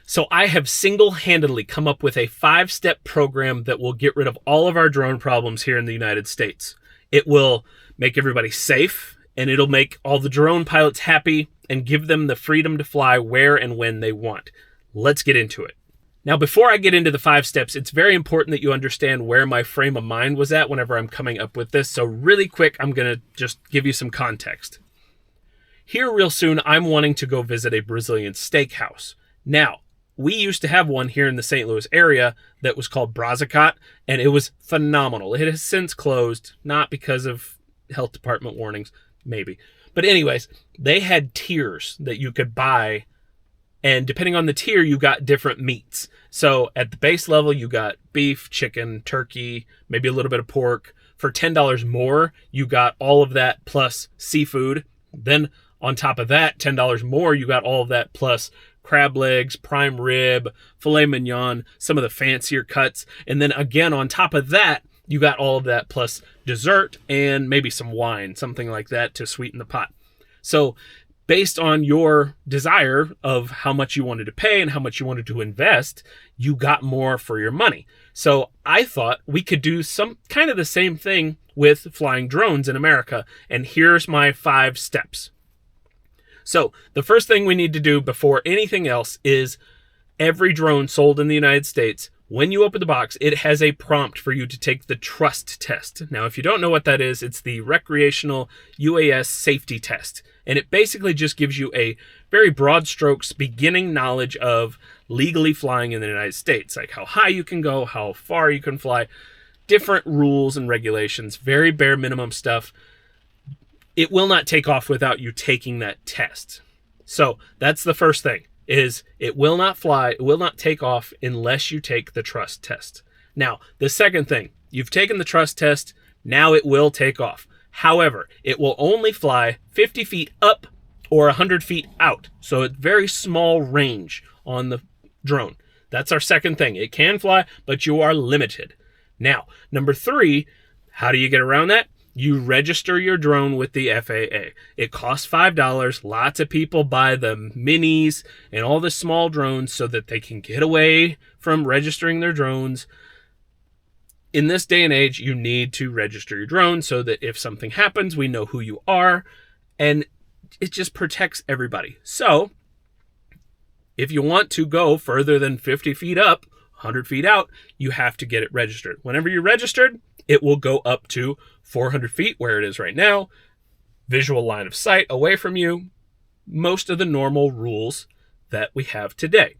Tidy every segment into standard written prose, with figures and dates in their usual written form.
So I have single-handedly come up with a 5-step program that will get rid of all of our drone problems here in the United States. It will make everybody safe, and it'll make all the drone pilots happy and give them the freedom to fly where and when they want. Let's get into it. Now, before I get into the 5 steps, it's very important that you understand where my frame of mind was at whenever I'm coming up with this. So really quick, I'm going to just give you some context. Here real soon, I'm wanting to go visit a Brazilian steakhouse. Now, we used to have one here in the St. Louis area that was called Brazicat, and it was phenomenal. It has since closed, not because of health department warnings, maybe. But anyways, they had tiers that you could buy, and depending on the tier, you got different meats. So at the base level, you got beef, chicken, turkey, maybe a little bit of pork. For $10 more, you got all of that plus seafood. Then on top of that, $10 more, you got all of that plus crab legs, prime rib, filet mignon, some of the fancier cuts. And then again, on top of that, you got all of that plus dessert and maybe some wine, something like that to sweeten the pot. So based on your desire of how much you wanted to pay and how much you wanted to invest, you got more for your money. So I thought we could do some kind of the same thing with flying drones in America. And here's my 5 steps. So the first thing we need to do before anything else is every drone sold in the United States, when you open the box, it has a prompt for you to take the trust test. Now, if you don't know what that is, it's the recreational UAS safety test. And it basically just gives you a very broad strokes beginning knowledge of legally flying in the United States, like how high you can go, how far you can fly, different rules and regulations, very bare minimum stuff. It will not take off without you taking that test. So that's the first thing, is it will not fly, it will not take off unless you take the trust test. Now, the second thing, you've taken the trust test, now it will take off. However, it will only fly 50 feet up or 100 feet out. So it's very small range on the drone. That's our second thing. It can fly, but you are limited. Now, number 3, how do you get around that? You register your drone with the FAA. It costs $5. Lots of people buy the minis and all the small drones so that they can get away from registering their drones. In this day and age, you need to register your drone so that if something happens, we know who you are, and it just protects everybody. So if you want to go further than 50 feet up, 100 feet out, you have to get it registered. Whenever you're registered, it will go up to 400 feet where it is right now, visual line of sight away from you, most of the normal rules that we have today,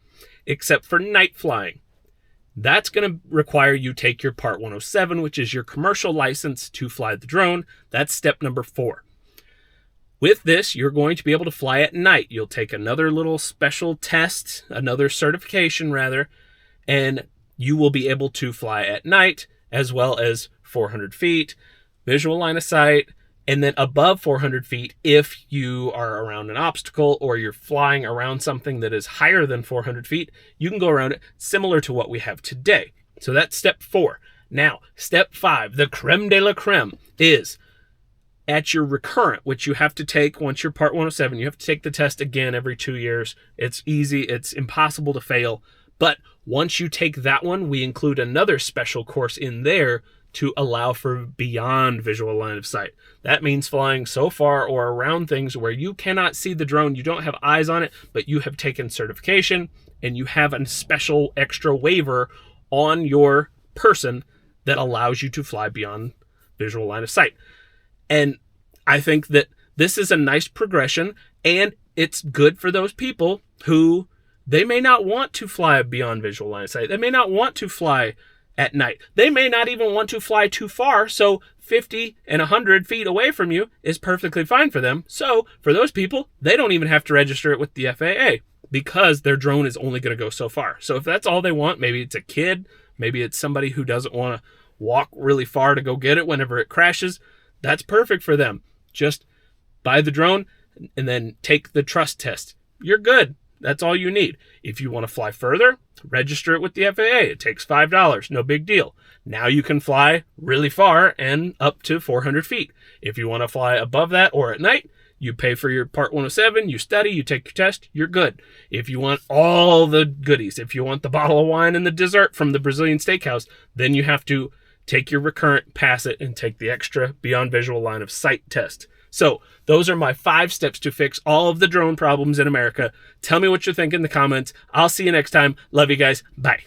except for night flying. That's going to require you take your Part 107, which is your commercial license to fly the drone. That's step number 4. With this, you're going to be able to fly at night. You'll take another little special test, another certification rather, and you will be able to fly at night as well as 400 feet, visual line of sight, and then above 400 feet, if you are around an obstacle or you're flying around something that is higher than 400 feet, you can go around it similar to what we have today. So that's step 4. Now, step 5, the creme de la creme, is at your Recurrent, which you have to take once you're Part 107. You have to take the test again every 2 years. It's easy. It's impossible to fail. But once you take that one, we include another special course in there to allow for beyond visual line of sight. That means flying so far or around things where you cannot see the drone, you don't have eyes on it, but you have taken certification and you have a special extra waiver on your person that allows you to fly beyond visual line of sight. And I think that this is a nice progression, and it's good for those people who they may not want to fly beyond visual line of sight. They may not want to fly at night. They may not even want to fly too far, so 50 and 100 feet away from you is perfectly fine for them. So for those people, they don't even have to register it with the FAA because their drone is only going to go so far. So if that's all they want, maybe it's a kid, maybe it's somebody who doesn't want to walk really far to go get it whenever it crashes, that's perfect for them. Just buy the drone and then take the trust test. You're good. That's all you need. If you want to fly further, register it with the FAA. It takes $5. No big deal. Now you can fly really far and up to 400 feet. If you want to fly above that or at night, You pay for your Part 107, you study, you take your test, you're good. If you want all the goodies, if you want the bottle of wine and the dessert from the Brazilian steakhouse, then you have to take your Recurrent, pass it, and take the extra beyond visual line of sight test. So those are my 5 steps to fix all of the drone problems in America. Tell me what you think in the comments. I'll see you next time. Love you guys. Bye.